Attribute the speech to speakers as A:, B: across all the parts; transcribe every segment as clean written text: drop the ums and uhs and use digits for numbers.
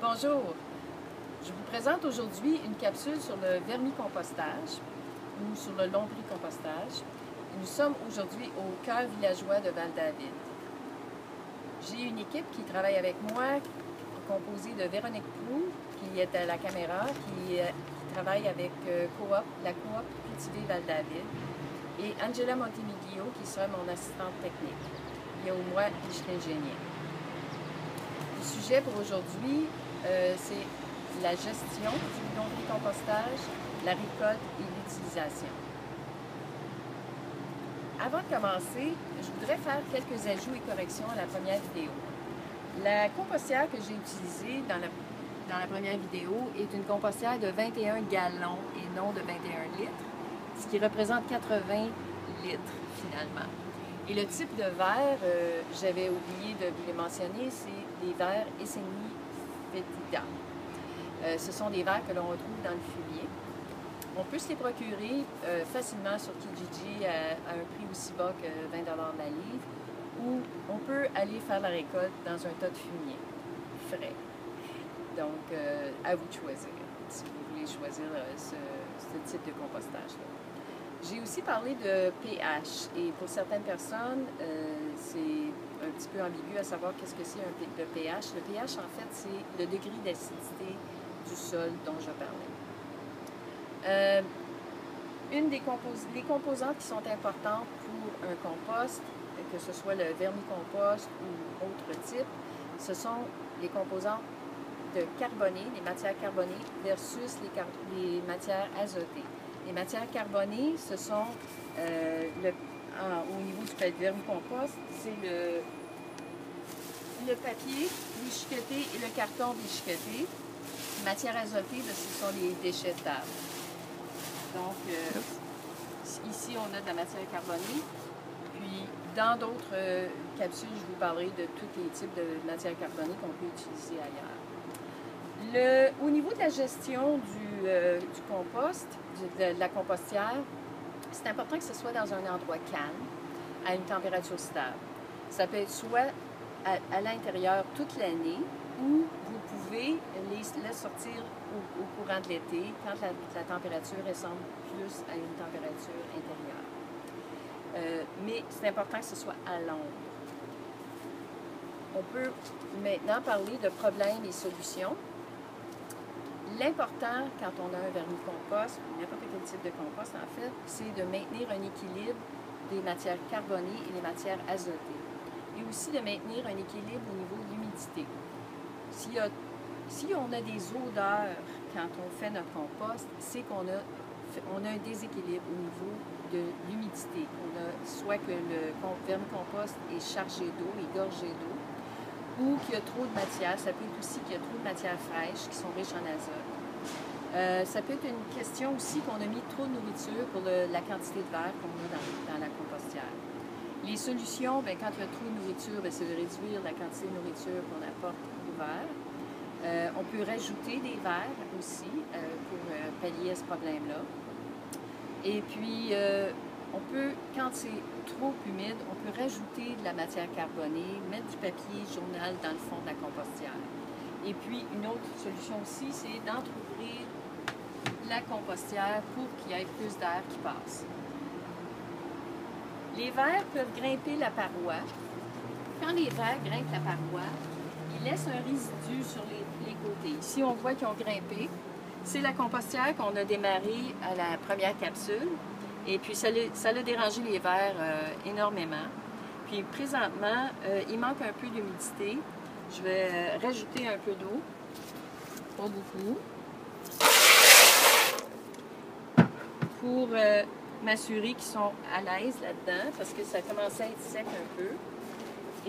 A: Bonjour, je vous présente aujourd'hui une capsule sur le vermicompostage ou sur le lombricompostage. Nous sommes aujourd'hui au cœur villageois de Val-David. J'ai une équipe qui travaille avec moi, composée de Véronique Proulx, qui est à la caméra, qui travaille avec la coop cultivée Val-David, et Angela Montemiglio, qui sera mon assistante technique. Il y a au moins Micheline Génier. Le sujet pour aujourd'hui, c'est la gestion du lombricompostage, la récolte et l'utilisation. Avant de commencer, je voudrais faire quelques ajouts et corrections à la première vidéo. La compostière que j'ai utilisée dans la première vidéo est une compostière de 21 gallons et non de 21 litres, ce qui représente 80 litres finalement. Et le type de verre, j'avais oublié de vous les mentionner, c'est les verres Esseni Fetida. Ce sont des verres que l'on retrouve dans le fumier. On peut se les procurer facilement sur Kijiji à un prix aussi bas que 20 $ la livre, ou on peut aller faire la récolte dans un tas de fumier frais. Donc, à vous de choisir, si vous voulez choisir ce type de compostage-là. J'ai aussi parlé de pH, et pour certaines personnes, c'est un petit peu ambigu à savoir qu'est-ce que c'est le pH. Le pH, en fait, c'est le degré d'acidité du sol dont je parlais. Les composantes qui sont importantes pour un compost, que ce soit le vermicompost ou autre type, ce sont les composantes carbonées, les matières carbonées versus les matières azotées. Les matières carbonées, ce sont, au niveau du vermicompost, c'est le papier déchiqueté et le carton déchiqueté. Les matières azotées, ce sont les déchets de table. Donc, ici, on a de la matière carbonée. Puis, dans d'autres capsules, je vous parlerai de tous les types de matières carbonées qu'on peut utiliser ailleurs. Au niveau de la gestion du compost, de la compostière, c'est important que ce soit dans un endroit calme, à une température stable. Ça peut être soit à l'intérieur toute l'année, ou vous pouvez les sortir au courant de l'été, quand la température ressemble plus à une température intérieure. Mais c'est important que ce soit à l'ombre. On peut maintenant parler de problèmes et solutions. L'important, quand on a un vermicompost, ou n'importe quel type de compost en fait, c'est de maintenir un équilibre des matières carbonées et des matières azotées. Et aussi de maintenir un équilibre au niveau de l'humidité. Si on a des odeurs quand on fait notre compost, c'est qu'on a un déséquilibre au niveau de l'humidité. Soit que le vermicompost est chargé d'eau, est gorgé d'eau, ou qu'il y a trop de matière. Ça peut être aussi qu'il y a trop de matières fraîches qui sont riches en azote. Ça peut être une question aussi qu'on a mis trop de nourriture pour la quantité de verre qu'on a dans la compostière. Les solutions, bien, quand il y a trop de nourriture, c'est de réduire la quantité de nourriture qu'on apporte au verre. On peut rajouter des verres aussi pour pallier à ce problème-là. Et puis, quand c'est trop humide, on peut rajouter de la matière carbonée, mettre du papier journal dans le fond de la compostière. Et puis, une autre solution aussi, c'est d'entrouvrir la compostière pour qu'il y ait plus d'air qui passe. Les vers peuvent grimper la paroi. Quand les vers grimpent la paroi, ils laissent un résidu sur les côtés. Ici, on voit qu'ils ont grimpé. C'est la compostière qu'on a démarrée à la première capsule. Et puis, ça a dérangé les vers énormément. Puis, présentement, il manque un peu d'humidité. Je vais rajouter un peu d'eau, pas beaucoup, pour m'assurer qu'ils sont à l'aise là-dedans, parce que ça commençait à être sec un peu.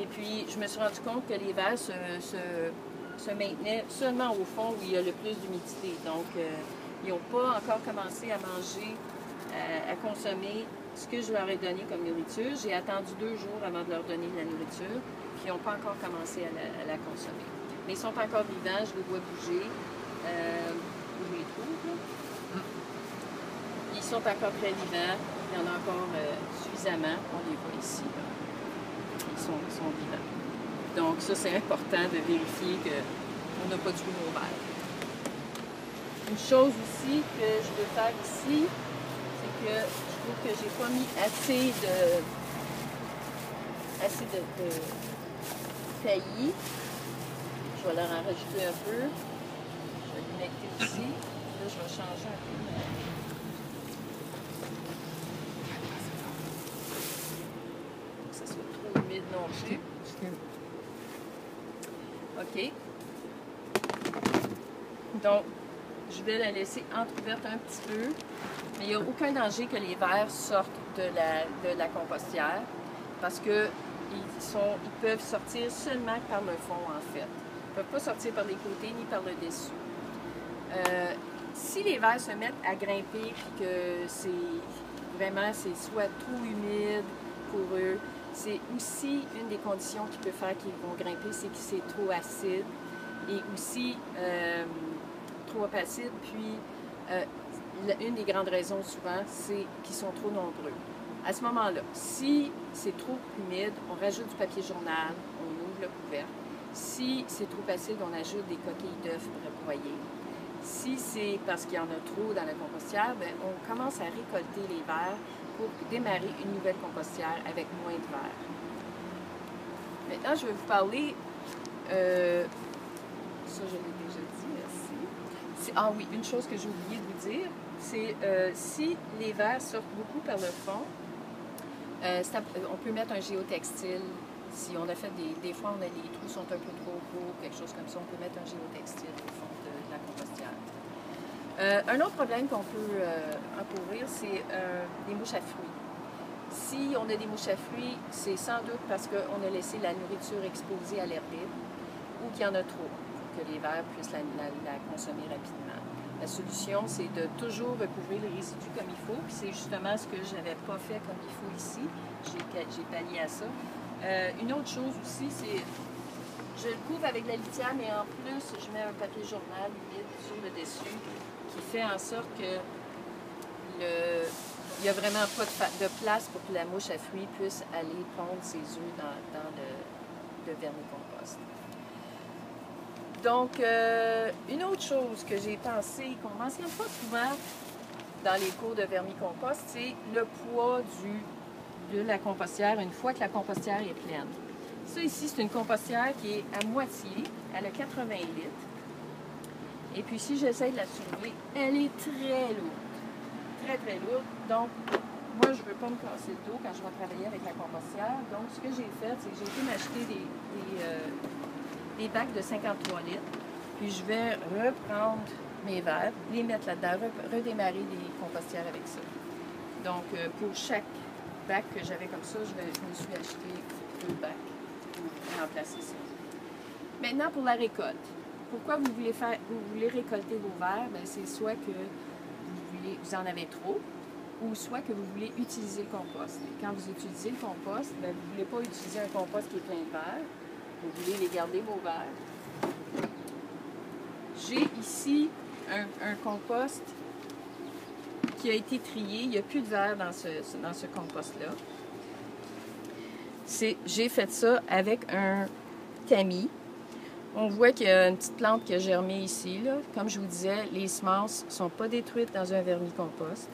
A: Et puis, je me suis rendu compte que les vers se maintenaient seulement au fond où il y a le plus d'humidité. Donc, ils n'ont pas encore commencé à manger, à consommer ce que je leur ai donné comme nourriture. J'ai attendu 2 jours avant de leur donner de la nourriture, puis ils n'ont pas encore commencé à la consommer. Mais ils sont encore vivants, je les vois bouger. Où je les trouve, là? Ils sont encore très vivants, il y en a encore suffisamment, on les voit ici. Là. Ils sont vivants. Donc ça, c'est important de vérifier on n'a pas du tout nos verres. Une chose aussi que je veux faire ici, c'est que je trouve que j'ai pas mis assez de taillis. Je vais leur en rajouter un peu. Je vais l'humecter aussi. Là, je vais changer un peu. Pour que ça soit trop humide non plus. OK. Donc, je vais la laisser entrouverte un petit peu. Mais il n'y a aucun danger que les vers sortent de la compostière parce qu'ils peuvent sortir seulement par le fond, en fait. Ils ne peuvent pas sortir par les côtés ni par le dessus. Si les vers se mettent à grimper et que c'est soit trop humide pour eux, c'est aussi une des conditions qui peut faire qu'ils vont grimper, c'est que c'est trop acide et aussi trop acide. Puis, une des grandes raisons souvent, c'est qu'ils sont trop nombreux. À ce moment-là, si c'est trop humide, on rajoute du papier journal, on ouvre le couvercle. Si c'est trop acide, on ajoute des coquilles d'œufs broyées. Si c'est parce qu'il y en a trop dans la compostière, bien, on commence à récolter les vers pour démarrer une nouvelle compostière avec moins de vers. Maintenant, je vais vous parler, ça je l'ai déjà dit, merci. Ah oui, une chose que j'ai oublié de vous dire, c'est si les vers sortent beaucoup par le fond, on peut mettre un géotextile. Si on a fait des fois, les trous sont un peu trop gros, quelque chose comme ça, on peut mettre un géotextile au fond de la compostière. Un autre problème qu'on peut encourir, c'est les mouches à fruits. Si on a des mouches à fruits, c'est sans doute parce qu'on a laissé la nourriture exposée à l'air libre ou qu'il y en a trop pour que les vers puissent la consommer rapidement. La solution, c'est de toujours recouvrir les résidus comme il faut. Puis c'est justement ce que je n'avais pas fait comme il faut ici. J'ai pallié à ça. Une autre chose aussi, c'est je le couvre avec la litière, mais en plus, je mets un papier journal humide sur le dessus qui fait en sorte que il n'y a vraiment pas de place pour que la mouche à fruits puisse aller pondre ses œufs dans le vermicompost. Donc, une autre chose que j'ai pensé, qu'on ne mentionne pas souvent dans les cours de vermicompost, c'est le poids de la compostière une fois que la compostière est pleine. Ça ici, c'est une compostière qui est à moitié, elle a 80 litres. Et puis si j'essaie de la soulever, elle est très lourde. Très, très lourde. Donc, moi, je ne veux pas me casser le dos quand je vais travailler avec la compostière. Donc, ce que j'ai fait, c'est que j'ai été m'acheter des bacs de 53 litres. Puis je vais reprendre mes verres, les mettre là-dedans, redémarrer les compostières avec ça. Donc, pour chaque bac que j'avais comme ça, je me suis acheté 2 bacs pour remplacer ça. Maintenant, pour la récolte. Pourquoi vous voulez récolter vos verres? C'est soit que vous en avez trop, ou soit que vous voulez utiliser le compost. Et quand vous utilisez le compost, vous ne voulez pas utiliser un compost qui est plein de verres. Vous voulez les garder, vos verres. J'ai ici un compost qui a été trié. Il n'y a plus de verre dans ce compost-là. J'ai fait ça avec un tamis. On voit qu'il y a une petite plante qui a germé ici. Là. Comme je vous disais, les semences ne sont pas détruites dans un vermicompost.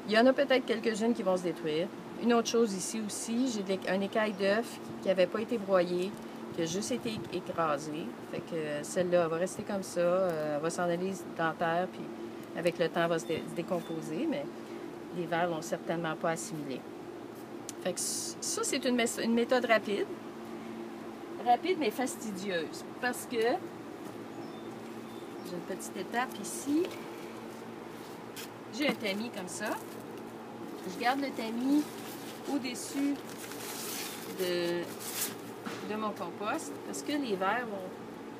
A: Il y en a peut-être quelques-unes qui vont se détruire. Une autre chose ici aussi, j'ai un écaille d'œuf qui n'avait pas été broyé, qui a juste été écrasé. Fait que celle-là, elle va rester comme ça, elle va s'en aller dans la terre, puis avec le temps, elle va se décomposer, mais les vers ne l'ont certainement pas assimilé. Fait que ça, c'est une méthode rapide. Rapide, mais fastidieuse. Parce que j'ai une petite étape ici. J'ai un tamis comme ça. Je garde le tamis au-dessus de mon compost parce que les vers vont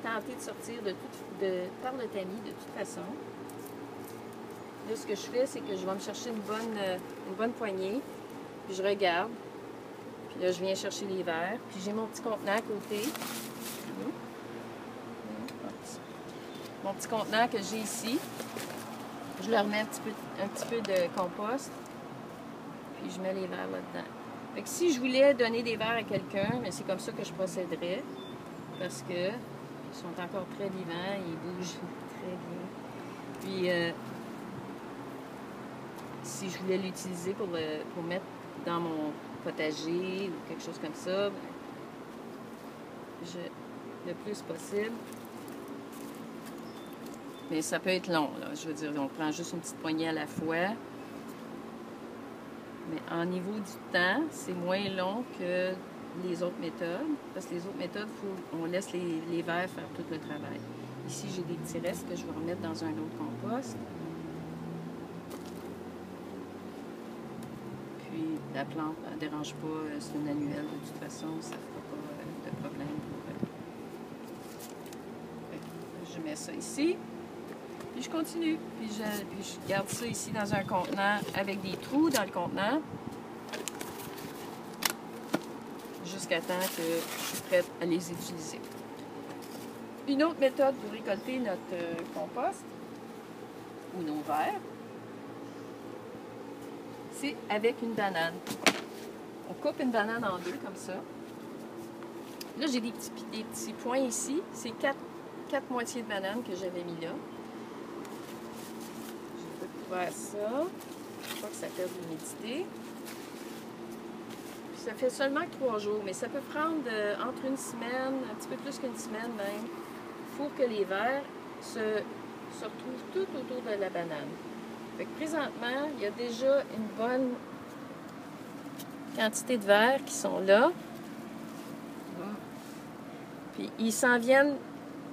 A: tenter de sortir par le tamis de toute façon. Là, ce que je fais, c'est que je vais me chercher une bonne poignée. Puis je regarde. Puis là, je viens chercher les vers. Puis j'ai mon petit contenant à côté. Mon petit contenant que j'ai ici. Je leur mets un petit peu de compost. Puis je mets les vers là-dedans. Fait que si je voulais donner des vers à quelqu'un, mais c'est comme ça que je procéderais. Parce que Ils sont encore très vivants, ils bougent très bien. Puis, si je voulais l'utiliser pour mettre dans mon potager ou quelque chose comme ça, le plus possible. Mais ça peut être long, là. Je veux dire, on prend juste une petite poignée à la fois. Mais en niveau du temps, c'est moins long que les autres méthodes. Parce que les autres méthodes, on laisse les vers faire tout le travail. Ici, j'ai des petits restes que je vais remettre dans un autre compost. Puis la plante ne dérange pas, c'est une annuelle de toute façon, ça ne fera pas de problème. Je mets ça ici. Puis je continue. Puis je garde ça ici dans un contenant avec des trous dans le contenant. Jusqu'à temps que je suis prête à les utiliser. Une autre méthode pour récolter notre compost ou nos vers, c'est avec une banane. On coupe une banane en deux comme ça. Là, j'ai des petits points ici. C'est quatre moitiés de banane que j'avais mis là. Faire ça. Je crois que ça perd de l'humidité. Ça fait seulement 3 jours, mais ça peut prendre entre une semaine, un petit peu plus qu'une semaine même. Il faut que les vers se retrouvent tout autour de la banane. Fait que présentement, il y a déjà une bonne quantité de vers qui sont là. Puis ils s'en viennent.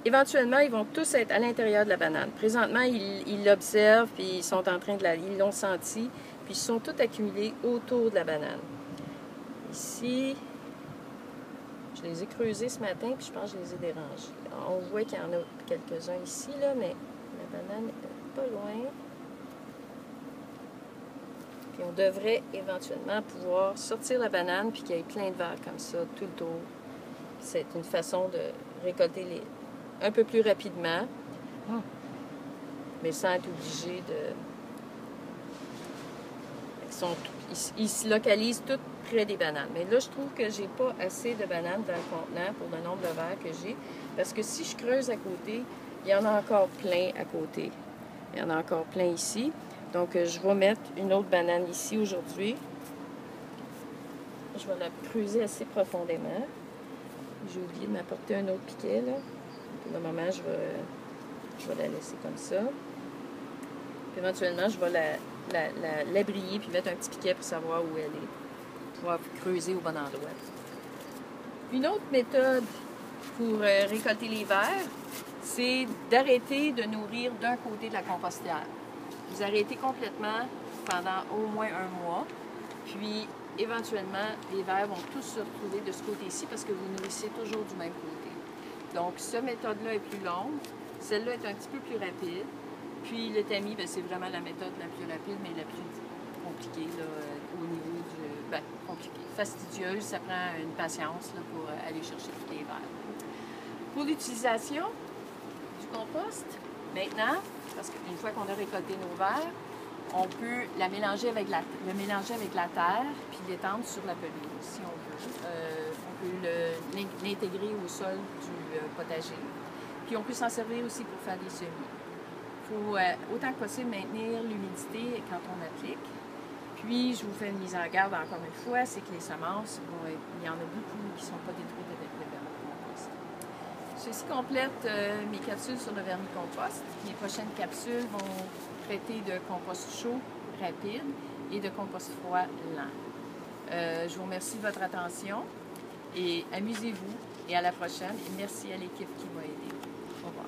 A: Éventuellement, ils vont tous être à l'intérieur de la banane. Présentement, ils l'observent, puis ils sont en train ils l'ont senti, puis ils sont tous accumulés autour de la banane. Ici, je les ai creusés ce matin, puis je pense que je les ai dérangés. On voit qu'il y en a quelques-uns ici, là, mais la banane est pas loin. Puis on devrait éventuellement pouvoir sortir la banane, puis qu'il y ait plein de vers comme ça tout le tour. C'est une façon de récolter un peu plus rapidement, mais sans être obligé de... Ils se localisent tous près des bananes. Mais là, je trouve que j'ai pas assez de bananes dans le contenant pour le nombre de vers que j'ai, parce que si je creuse à côté, il y en a encore plein à côté. Il y en a encore plein ici. Donc, je vais mettre une autre banane ici aujourd'hui. Je vais la creuser assez profondément. J'ai oublié de m'apporter un autre piquet, là. Pour le moment, je vais la laisser comme ça. Puis éventuellement, je vais la briller puis mettre un petit piquet pour savoir où elle est. Pour pouvoir creuser au bon endroit. Une autre méthode pour récolter les vers, c'est d'arrêter de nourrir d'un côté de la compostière. Vous arrêtez complètement pendant au moins 1 mois. Puis, éventuellement, les vers vont tous se retrouver de ce côté-ci parce que vous nourrissez toujours du même côté. Donc, cette méthode-là est plus longue. Celle-là est un petit peu plus rapide. Puis, le tamis, c'est vraiment la méthode la plus rapide, mais la plus compliquée là, au niveau du... compliquée. Fastidieuse, ça prend une patience là, pour aller chercher tous les vers. Pour l'utilisation du compost, maintenant, parce qu'une fois qu'on a récolté nos vers, on peut le mélanger avec la terre puis l'étendre sur la pelouse, si on veut. On peut l'intégrer au sol du potager. Puis on peut s'en servir aussi pour faire des semis. Il faut autant que possible maintenir l'humidité quand on applique. Puis, je vous fais une mise en garde encore une fois, c'est que les semences, il y en a beaucoup qui ne sont pas détruites avec le vermicompost. Ceci complète mes capsules sur le vermicompost. Mes prochaines capsules vont traiter de compost chaud rapide et de compost froid lent. Je vous remercie de votre attention et amusez-vous et à la prochaine. Et merci à l'équipe qui m'a aidé. Au revoir.